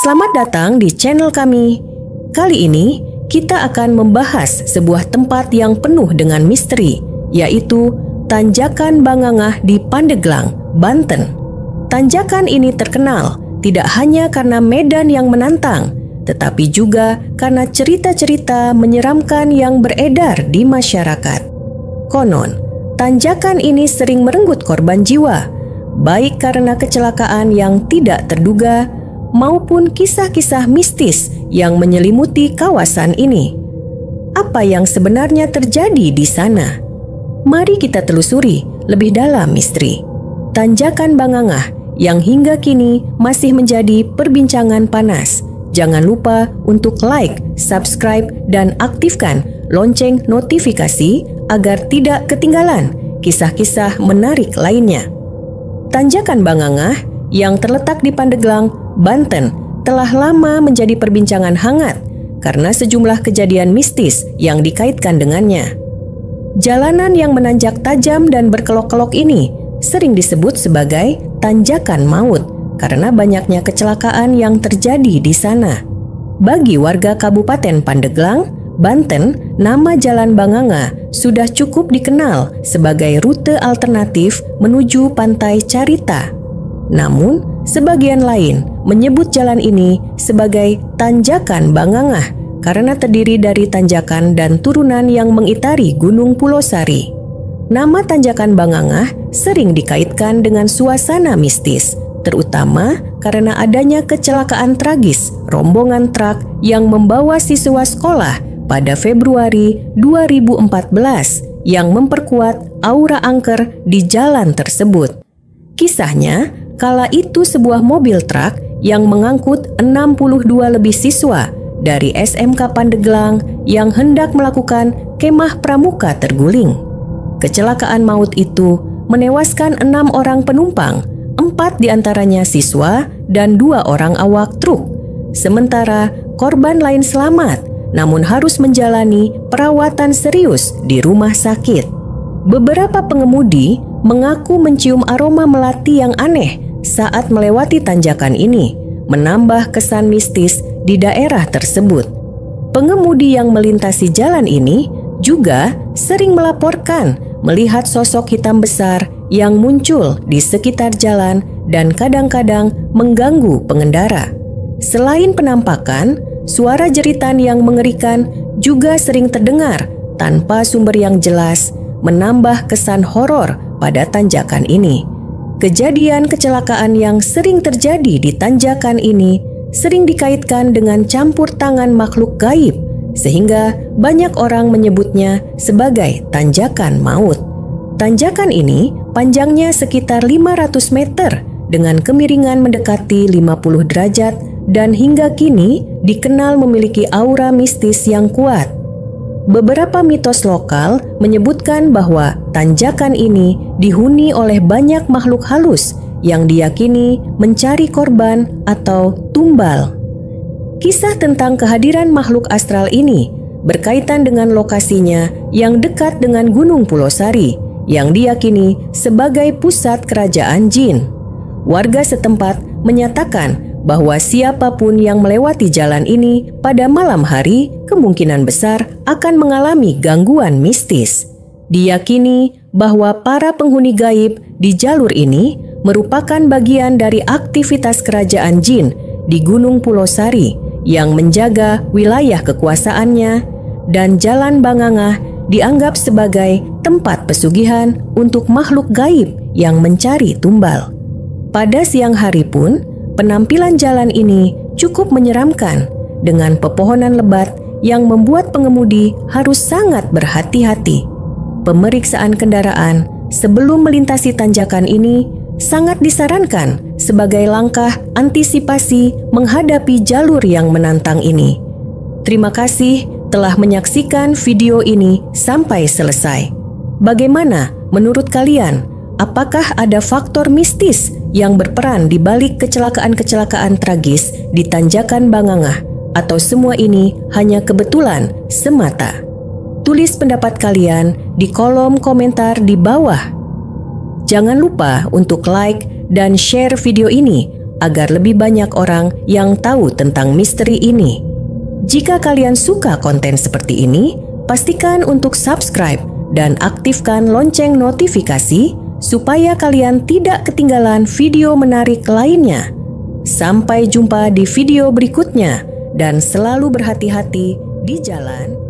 Selamat datang di channel kami. Kali ini kita akan membahas sebuah tempat yang penuh dengan misteri, yaitu Tanjakan Bangangah di Pandeglang, Banten. Tanjakan ini terkenal tidak hanya karena medan yang menantang, tetapi juga karena cerita-cerita menyeramkan yang beredar di masyarakat. Konon, tanjakan ini sering merenggut korban jiwa, baik karena kecelakaan yang tidak terduga maupun kisah-kisah mistis yang menyelimuti kawasan ini. Apa yang sebenarnya terjadi di sana? Mari kita telusuri lebih dalam misteri Tanjakan Bangangah yang hingga kini masih menjadi perbincangan panas. Jangan lupa untuk like, subscribe, dan aktifkan lonceng notifikasi agar tidak ketinggalan kisah-kisah menarik lainnya. Tanjakan Bangangah yang terletak di Pandeglang, Banten telah lama menjadi perbincangan hangat karena sejumlah kejadian mistis yang dikaitkan dengannya. Jalanan yang menanjak tajam dan berkelok-kelok ini sering disebut sebagai tanjakan maut karena banyaknya kecelakaan yang terjadi di sana. Bagi warga Kabupaten Pandeglang, Banten, nama Jalan Bangangah sudah cukup dikenal sebagai rute alternatif menuju Pantai Carita. Namun, sebagian lain menyebut jalan ini sebagai Tanjakan Bangangah karena terdiri dari tanjakan dan turunan yang mengitari Gunung Pulosari. Nama Tanjakan Bangangah sering dikaitkan dengan suasana mistis, terutama karena adanya kecelakaan tragis rombongan truk yang membawa siswa sekolah pada Februari 2014 yang memperkuat aura angker di jalan tersebut. Kisahnya, kala itu sebuah mobil truk yang mengangkut 62 lebih siswa dari SMK Pandeglang yang hendak melakukan kemah pramuka terguling. Kecelakaan maut itu menewaskan 6 orang penumpang, 4 diantaranya siswa dan 2 orang awak truk. Sementara korban lain selamat, namun harus menjalani perawatan serius di rumah sakit. Beberapa pengemudi mengaku mencium aroma melati yang aneh saat melewati tanjakan ini, menambah kesan mistis di daerah tersebut. Pengemudi yang melintasi jalan ini juga sering melaporkan melihat sosok hitam besar yang muncul di sekitar jalan dan kadang-kadang mengganggu pengendara. Selain penampakan, suara jeritan yang mengerikan juga sering terdengar tanpa sumber yang jelas, menambah kesan horor pada tanjakan ini. Kejadian kecelakaan yang sering terjadi di tanjakan ini sering dikaitkan dengan campur tangan makhluk gaib, sehingga banyak orang menyebutnya sebagai tanjakan maut. Tanjakan ini panjangnya sekitar 500 meter dengan kemiringan mendekati 50 derajat dan hingga kini dikenal memiliki aura mistis yang kuat. Beberapa mitos lokal menyebutkan bahwa tanjakan ini dihuni oleh banyak makhluk halus yang diyakini mencari korban atau tumbal. Kisah tentang kehadiran makhluk astral ini berkaitan dengan lokasinya yang dekat dengan Gunung Pulosari yang diyakini sebagai pusat kerajaan jin. Warga setempat menyatakan bahwa siapapun yang melewati jalan ini pada malam hari kemungkinan besar akan mengalami gangguan mistis. Diyakini bahwa para penghuni gaib di jalur ini merupakan bagian dari aktivitas kerajaan jin di Gunung Pulosari yang menjaga wilayah kekuasaannya, dan Jalan Bangangah dianggap sebagai tempat pesugihan untuk makhluk gaib yang mencari tumbal. Pada siang hari pun, penampilan jalan ini cukup menyeramkan dengan pepohonan lebat yang membuat pengemudi harus sangat berhati-hati. Pemeriksaan kendaraan sebelum melintasi tanjakan ini sangat disarankan sebagai langkah antisipasi menghadapi jalur yang menantang ini. Terima kasih telah menyaksikan video ini sampai selesai. Bagaimana menurut kalian? Apakah ada faktor mistis yang berperan di balik kecelakaan-kecelakaan tragis di Tanjakan Bangangah, atau semua ini hanya kebetulan semata? Tulis pendapat kalian di kolom komentar di bawah. Jangan lupa untuk like dan share video ini agar lebih banyak orang yang tahu tentang misteri ini. Jika kalian suka konten seperti ini, pastikan untuk subscribe dan aktifkan lonceng notifikasi supaya kalian tidak ketinggalan video menarik lainnya. Sampai jumpa di video berikutnya dan selalu berhati-hati di jalan.